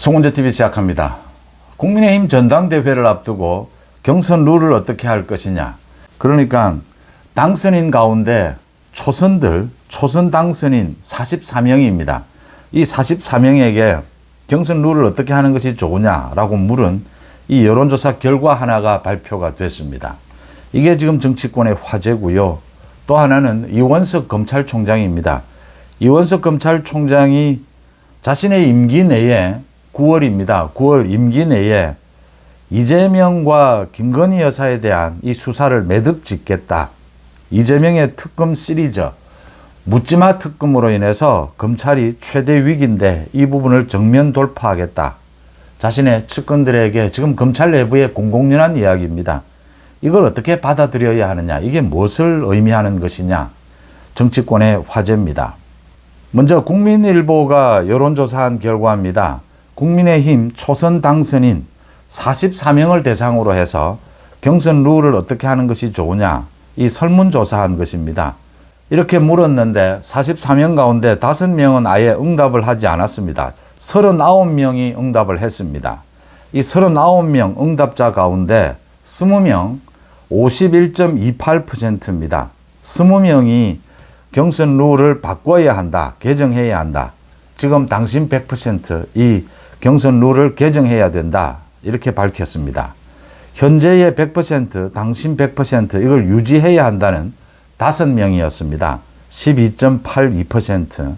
송은재TV 시작합니다. 국민의힘 전당대회를 앞두고 경선 룰을 어떻게 할 것이냐. 그러니까 당선인 가운데 초선 당선인 44명입니다. 이 44명에게 경선 룰을 어떻게 하는 것이 좋으냐라고 물은 이 여론조사 결과 하나가 발표가 됐습니다. 이게 지금 정치권의 화제고요. 또 하나는 이원석 검찰총장입니다. 이원석 검찰총장이 자신의 임기 내에 9월입니다. 9월 임기 내에 이재명과 김건희 여사에 대한 이 수사를 매듭 짓겠다. 이재명의 특검 시리즈 묻지마 특검으로 인해서 검찰이 최대 위기인데 이 부분을 정면 돌파하겠다. 자신의 측근들에게 지금 검찰 내부의 공공연한 이야기입니다. 이걸 어떻게 받아들여야 하느냐. 이게 무엇을 의미하는 것이냐. 정치권의 화제입니다. 먼저 국민일보가 여론조사한 결과입니다. 국민의힘 초선 당선인 44명을 대상으로 해서 경선 룰을 어떻게 하는 것이 좋으냐. 이 설문조사한 것입니다. 이렇게 물었는데 44명 가운데 5명은 아예 응답을 하지 않았습니다. 39명이 응답을 했습니다. 이 39명 응답자 가운데 20명 51.28%입니다. 20명이 경선 룰을 바꿔야 한다. 개정해야 한다. 지금 당신 100% 경선 룰을 개정해야 된다. 이렇게 밝혔습니다. 현재의 100%, 당신 100% 이걸 유지해야 한다는 5명이었습니다. 12.82%.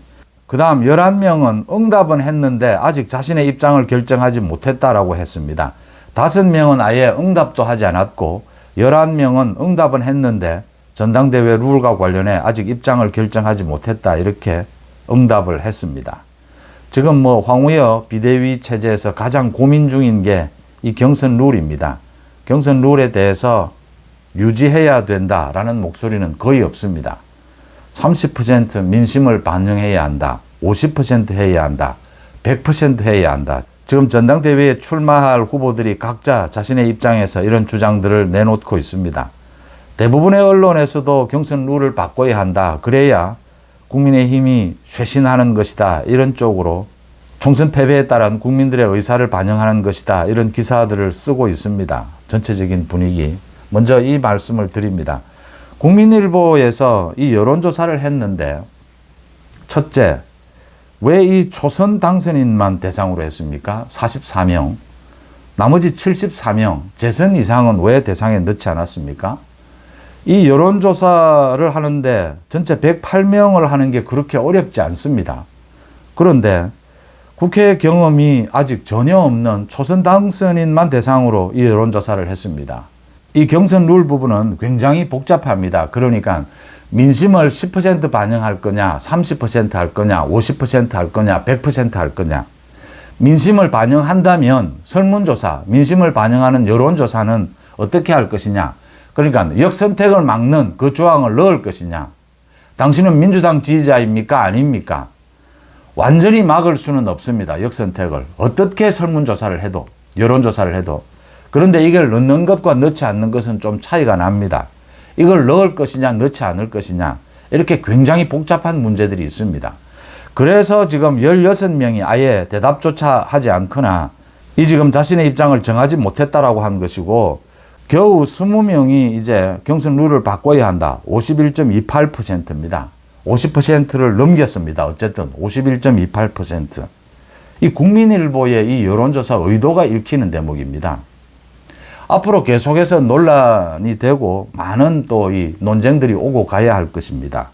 그 다음 11명은 응답은 했는데 아직 자신의 입장을 결정하지 못했다라고 했습니다. 5명은 아예 응답도 하지 않았고 11명은 응답은 했는데 전당대회 룰과 관련해 아직 입장을 결정하지 못했다. 이렇게 응답을 했습니다. 지금 황우여 비대위 체제에서 가장 고민 중인 게 이 경선 룰입니다. 경선 룰에 대해서 유지해야 된다라는 목소리는 거의 없습니다. 30% 민심을 반영해야 한다. 50% 해야 한다. 100% 해야 한다. 지금 전당대회에 출마할 후보들이 각자 자신의 입장에서 이런 주장들을 내놓고 있습니다. 대부분의 언론에서도 경선 룰을 바꿔야 한다. 그래야 국민의힘이 쇄신하는 것이다. 이런 쪽으로 총선 패배에 따른 국민들의 의사를 반영하는 것이다. 이런 기사들을 쓰고 있습니다. 전체적인 분위기. 먼저 이 말씀을 드립니다. 국민일보에서 이 여론조사를 했는데 첫째, 왜 이 초선 당선인만 대상으로 했습니까? 44명. 나머지 74명, 재선 이상은 왜 대상에 넣지 않았습니까? 이 여론조사를 하는데 전체 108명을 하는 게 그렇게 어렵지 않습니다. 그런데 국회 경험이 아직 전혀 없는 초선 당선인만 대상으로 이 여론조사를 했습니다. 이 경선 룰 부분은 굉장히 복잡합니다. 그러니까 민심을 10% 반영할 거냐, 30% 할 거냐, 50% 할 거냐, 100% 할 거냐. 민심을 반영한다면 설문조사, 민심을 반영하는 여론조사는 어떻게 할 것이냐. 그러니까 역선택을 막는 그 조항을 넣을 것이냐. 당신은 민주당 지지자입니까? 아닙니까? 완전히 막을 수는 없습니다. 역선택을. 어떻게 설문조사를 해도, 여론조사를 해도. 그런데 이걸 넣는 것과 넣지 않는 것은 좀 차이가 납니다. 이걸 넣을 것이냐, 넣지 않을 것이냐. 이렇게 굉장히 복잡한 문제들이 있습니다. 그래서 지금 16명이 아예 대답조차 하지 않거나 이 지금 자신의 입장을 정하지 못했다라고 한 것이고 겨우 20명이 이제 경선 룰을 바꿔야 한다. 51.28%입니다. 50%를 넘겼습니다. 어쨌든 51.28%. 이 국민일보의 이 여론조사 의도가 읽히는 대목입니다. 앞으로 계속해서 논란이 되고 많은 또 이 논쟁들이 오고 가야 할 것입니다.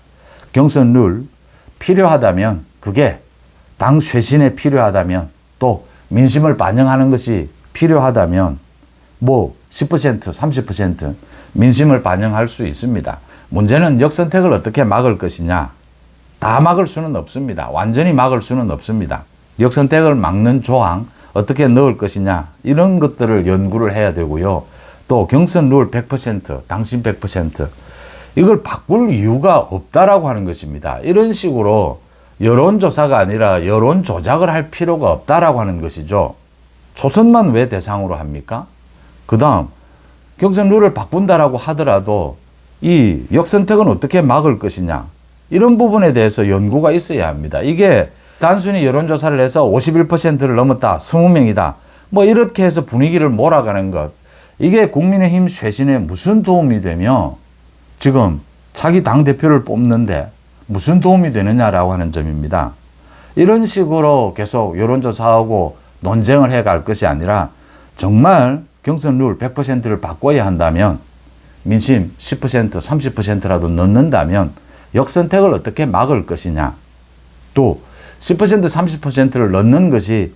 경선 룰 필요하다면 그게 당 쇄신에 필요하다면 또 민심을 반영하는 것이 필요하다면 10%, 30% 민심을 반영할 수 있습니다. 문제는 역선택을 어떻게 막을 것이냐. 다 막을 수는 없습니다. 완전히 막을 수는 없습니다. 역선택을 막는 조항 어떻게 넣을 것이냐. 이런 것들을 연구를 해야 되고요. 또 경선 룰 100%, 당신 100% 이걸 바꿀 이유가 없다라고 하는 것입니다. 이런 식으로 여론조사가 아니라 여론 조작을 할 필요가 없다라고 하는 것이죠. 초선만 왜 대상으로 합니까? 그 다음 경선 룰을 바꾼다라고 하더라도 이 역선택은 어떻게 막을 것이냐. 이런 부분에 대해서 연구가 있어야 합니다. 이게 단순히 여론조사를 해서 51%를 넘었다, 20명이다. 뭐 이렇게 해서 분위기를 몰아가는 것. 이게 국민의힘 쇄신에 무슨 도움이 되며 지금 자기 당대표를 뽑는데 무슨 도움이 되느냐라고 하는 점입니다. 이런 식으로 계속 여론조사하고 논쟁을 해갈 것이 아니라 정말 경선 룰 100%를 바꿔야 한다면 민심 10%, 30%라도 넣는다면 역선택을 어떻게 막을 것이냐. 또 10%, 30%를 넣는 것이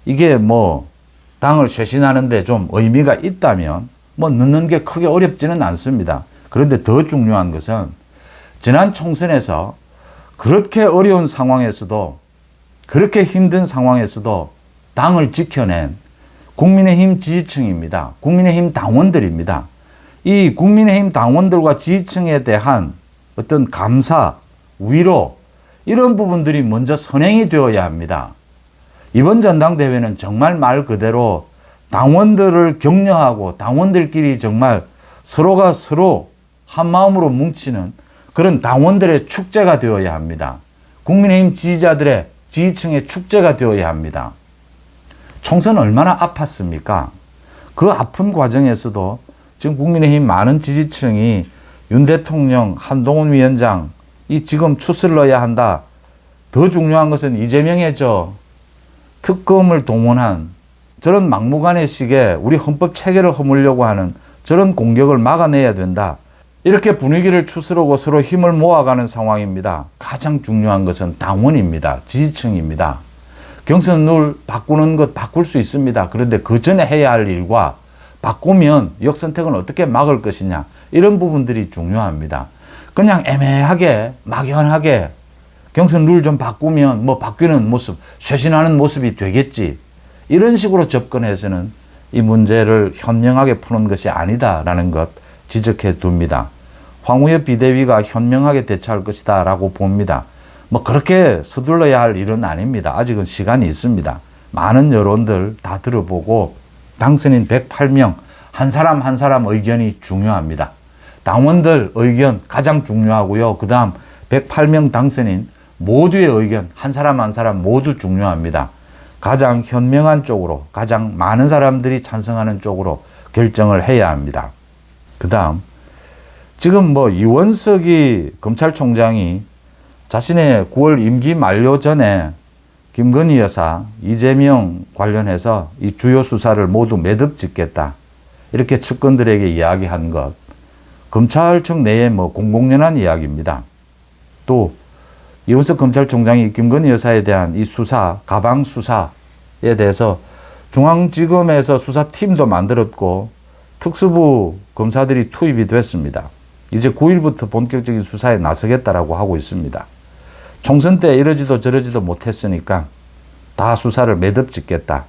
이게 뭐 당을 쇄신하는데 좀 의미가 있다면 뭐 넣는 게 크게 어렵지는 않습니다. 그런데 더 중요한 것은 지난 총선에서 그렇게 어려운 상황에서도 그렇게 힘든 상황에서도 당을 지켜낸 국민의힘 지지층입니다. 국민의힘 당원들입니다. 이 국민의힘 당원들과 지지층에 대한 어떤 감사, 위로 이런 부분들이 먼저 선행이 되어야 합니다. 이번 전당대회는 정말 말 그대로 당원들을 격려하고 당원들끼리 정말 서로가 서로 한 마음으로 뭉치는 그런 당원들의 축제가 되어야 합니다. 국민의힘 지지자들의 지지층의 축제가 되어야 합니다. 총선 얼마나 아팠습니까? 그 아픈 과정에서도 지금 국민의힘 많은 지지층이 윤 대통령, 한동훈 위원장 이 지금 추슬러야 한다. 더 중요한 것은 이재명의 특검을 동원한 저런 막무가내식의 우리 헌법 체계를 허물려고 하는 저런 공격을 막아내야 된다. 이렇게 분위기를 추스르고 서로 힘을 모아가는 상황입니다. 가장 중요한 것은 당원입니다. 지지층입니다. 경선 룰 바꾸는 것 바꿀 수 있습니다. 그런데 그 전에 해야 할 일과 바꾸면 역선택은 어떻게 막을 것이냐. 이런 부분들이 중요합니다. 그냥 애매하게 막연하게 경선 룰 좀 바꾸면 뭐 바뀌는 모습, 쇄신하는 모습이 되겠지. 이런 식으로 접근해서는 이 문제를 현명하게 푸는 것이 아니다라는 것 지적해 둡니다. 황우엽 비대위가 현명하게 대처할 것이다 라고 봅니다. 뭐 그렇게 서둘러야 할 일은 아닙니다. 아직은 시간이 있습니다. 많은 여론들 다 들어보고 당선인 108명 한 사람 한 사람 의견이 중요합니다. 당원들 의견 가장 중요하고요. 그 다음 108명 당선인 모두의 의견 한 사람 한 사람 모두 중요합니다. 가장 현명한 쪽으로 가장 많은 사람들이 찬성하는 쪽으로 결정을 해야 합니다. 그 다음 지금 뭐 이원석이 검찰총장이 자신의 9월 임기 만료 전에 김건희 여사, 이재명 관련해서 이 주요 수사를 모두 매듭 짓겠다. 이렇게 측근들에게 이야기한 것. 검찰청 내에 뭐 공공연한 이야기입니다. 또 이원석 검찰총장이 김건희 여사에 대한 이 수사, 가방 수사에 대해서 중앙지검에서 수사팀도 만들었고 특수부 검사들이 투입이 됐습니다. 이제 9일부터 본격적인 수사에 나서겠다라고 하고 있습니다. 총선 때 이러지도 저러지도 못했으니까 다 수사를 매듭 짓겠다.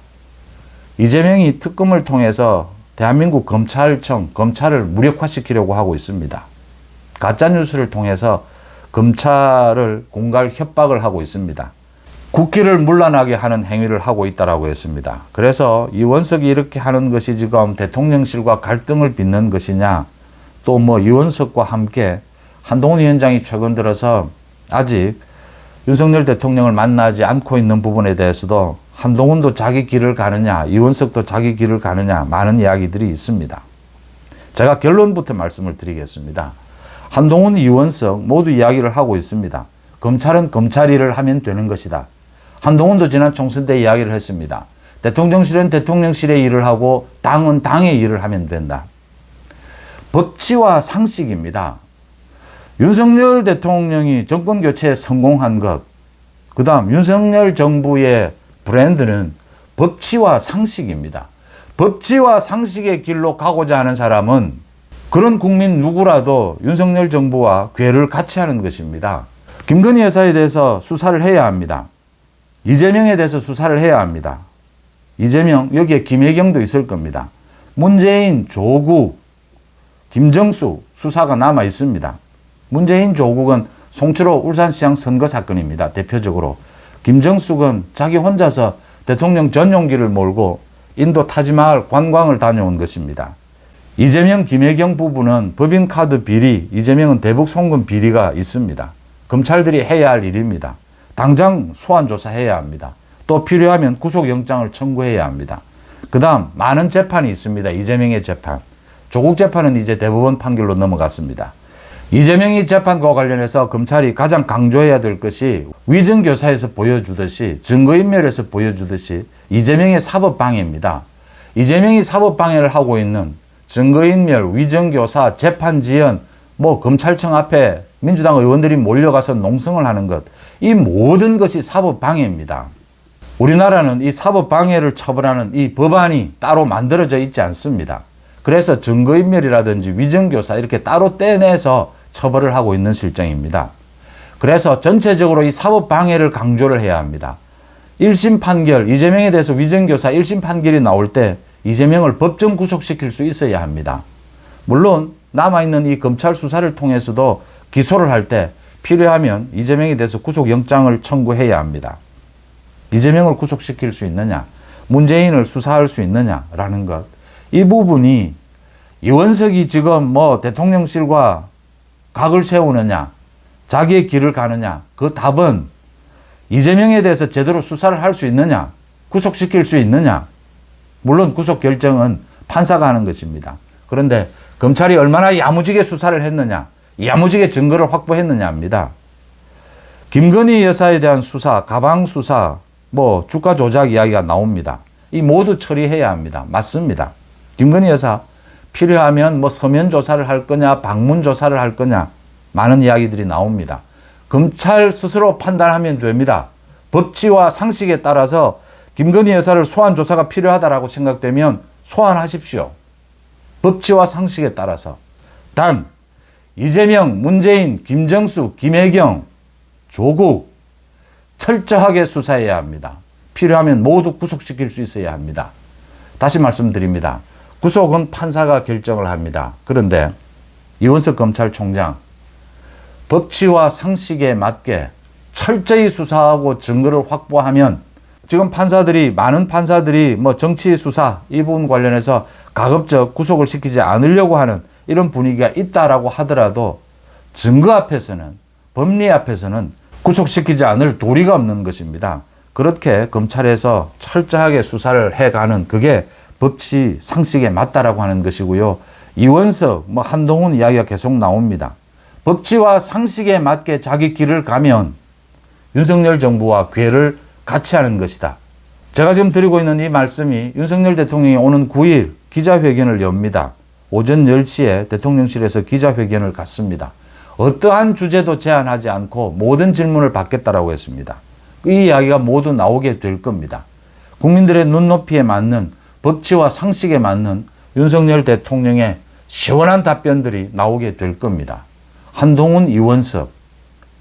이재명이 특검을 통해서 대한민국 검찰청, 검찰을 무력화시키려고 하고 있습니다. 가짜뉴스를 통해서 검찰을 공갈 협박을 하고 있습니다. 국기를 문란하게 하는 행위를 하고 있다고 했습니다. 그래서 이원석이 이렇게 하는 것이 지금 대통령실과 갈등을 빚는 것이냐, 또 뭐 이원석과 함께 한동훈 위원장이 최근 들어서 아직 윤석열 대통령을 만나지 않고 있는 부분에 대해서도 한동훈도 자기 길을 가느냐, 이원석도 자기 길을 가느냐 많은 이야기들이 있습니다. 제가 결론부터 말씀을 드리겠습니다. 한동훈, 이원석 모두 이야기를 하고 있습니다. 검찰은 검찰 일을 하면 되는 것이다. 한동훈도 지난 총선 때 이야기를 했습니다. 대통령실은 대통령실의 일을 하고 당은 당의 일을 하면 된다. 법치와 상식입니다. 윤석열 대통령이 정권 교체에 성공한 것, 그 다음 윤석열 정부의 브랜드는 법치와 상식입니다. 법치와 상식의 길로 가고자 하는 사람은 그런 국민 누구라도 윤석열 정부와 궤를 같이 하는 것입니다. 김건희 여사에 대해서 수사를 해야 합니다. 이재명에 대해서 수사를 해야 합니다. 이재명, 여기에 김혜경도 있을 겁니다. 문재인, 조국, 김정수 수사가 남아 있습니다. 문재인, 조국은 송철호 울산시장 선거 사건입니다. 대표적으로. 김정숙은 자기 혼자서 대통령 전용기를 몰고 인도 타지마할 관광을 다녀온 것입니다. 이재명, 김혜경 부부는 법인카드 비리, 이재명은 대북 송금 비리가 있습니다. 검찰들이 해야 할 일입니다. 당장 소환 조사해야 합니다. 또 필요하면 구속영장을 청구해야 합니다. 그 다음 많은 재판이 있습니다. 이재명의 재판. 조국 재판은 이제 대법원 판결로 넘어갔습니다. 이재명이 재판과 관련해서 검찰이 가장 강조해야 될 것이 위증교사에서 보여주듯이 증거인멸에서 보여주듯이 이재명의 사법방해입니다. 이재명이 사법방해를 하고 있는 증거인멸, 위증교사, 재판지연, 검찰청 앞에 민주당 의원들이 몰려가서 농성을 하는 것, 이 모든 것이 사법방해입니다. 우리나라는 이 사법방해를 처벌하는 이 법안이 따로 만들어져 있지 않습니다. 그래서 증거인멸이라든지 위증교사 이렇게 따로 떼내서 처벌을 하고 있는 실정입니다. 그래서 전체적으로 이 사법방해를 강조를 해야 합니다. 1심 판결, 이재명에 대해서 위증교사 1심 판결이 나올 때 이재명을 법정 구속시킬 수 있어야 합니다. 물론 남아있는 이 검찰 수사를 통해서도 기소를 할 때 필요하면 이재명에 대해서 구속영장을 청구해야 합니다. 이재명을 구속시킬 수 있느냐, 문재인을 수사할 수 있느냐라는 것, 이 부분이 이원석이 지금 대통령실과 각을 세우느냐, 자기의 길을 가느냐, 그 답은 이재명에 대해서 제대로 수사를 할 수 있느냐, 구속시킬 수 있느냐. 물론 구속 결정은 판사가 하는 것입니다. 그런데 검찰이 얼마나 야무지게 수사를 했느냐, 야무지게 증거를 확보했느냐입니다. 김건희 여사에 대한 수사, 가방 수사, 주가 조작 이야기가 나옵니다. 이 모두 처리해야 합니다. 맞습니다. 김건희 여사 필요하면 서면 조사를 할 거냐, 방문 조사를 할 거냐, 많은 이야기들이 나옵니다. 검찰 스스로 판단하면 됩니다. 법치와 상식에 따라서 김건희 여사를 소환 조사가 필요하다라고 생각되면 소환하십시오. 법치와 상식에 따라서. 단 이재명, 문재인, 김정수, 김혜경, 조국 철저하게 수사해야 합니다. 필요하면 모두 구속시킬 수 있어야 합니다. 다시 말씀드립니다. 구속은 판사가 결정을 합니다. 그런데 이원석 검찰총장 법치와 상식에 맞게 철저히 수사하고 증거를 확보하면 지금 많은 판사들이 정치 수사 이 부분 관련해서 가급적 구속을 시키지 않으려고 하는 이런 분위기가 있다라고 하더라도 증거 앞에서는, 법리 앞에서는 구속시키지 않을 도리가 없는 것입니다. 그렇게 검찰에서 철저하게 수사를 해가는 그게 법치 상식에 맞다라고 하는 것이고요. 이원석, 한동훈 이야기가 계속 나옵니다. 법치와 상식에 맞게 자기 길을 가면 윤석열 정부와 궤를 같이 하는 것이다. 제가 지금 드리고 있는 이 말씀이 윤석열 대통령이 오는 9일 기자회견을 엽니다. 오전 10시에 대통령실에서 기자회견을 갖습니다. 어떠한 주제도 제한하지 않고 모든 질문을 받겠다라고 했습니다. 이 이야기가 모두 나오게 될 겁니다. 국민들의 눈높이에 맞는 법치와 상식에 맞는 윤석열 대통령의 시원한 답변들이 나오게 될 겁니다. 한동훈, 이원석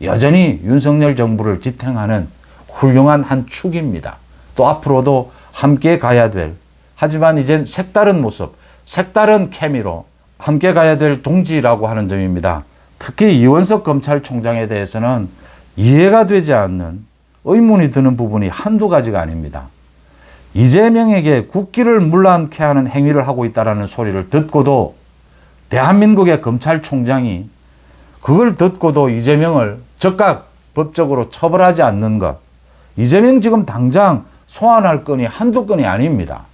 여전히 윤석열 정부를 지탱하는 훌륭한 한 축입니다. 또 앞으로도 함께 가야 될, 하지만 이젠 색다른 모습, 색다른 케미로 함께 가야 될 동지라고 하는 점입니다. 특히 이원석 검찰총장에 대해서는 이해가 되지 않는, 의문이 드는 부분이 한두 가지가 아닙니다. 이재명에게 국기를 물란케 하는 행위를 하고 있다는 소리를 듣고도 대한민국의 검찰총장이 그걸 듣고도 이재명을 즉각 법적으로 처벌하지 않는 것. 이재명 지금 당장 소환할 건이 한두 건이 아닙니다.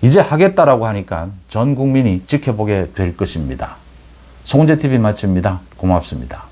이제 하겠다라고 하니까 전 국민이 지켜보게 될 것입니다. 송은재TV 마칩니다. 고맙습니다.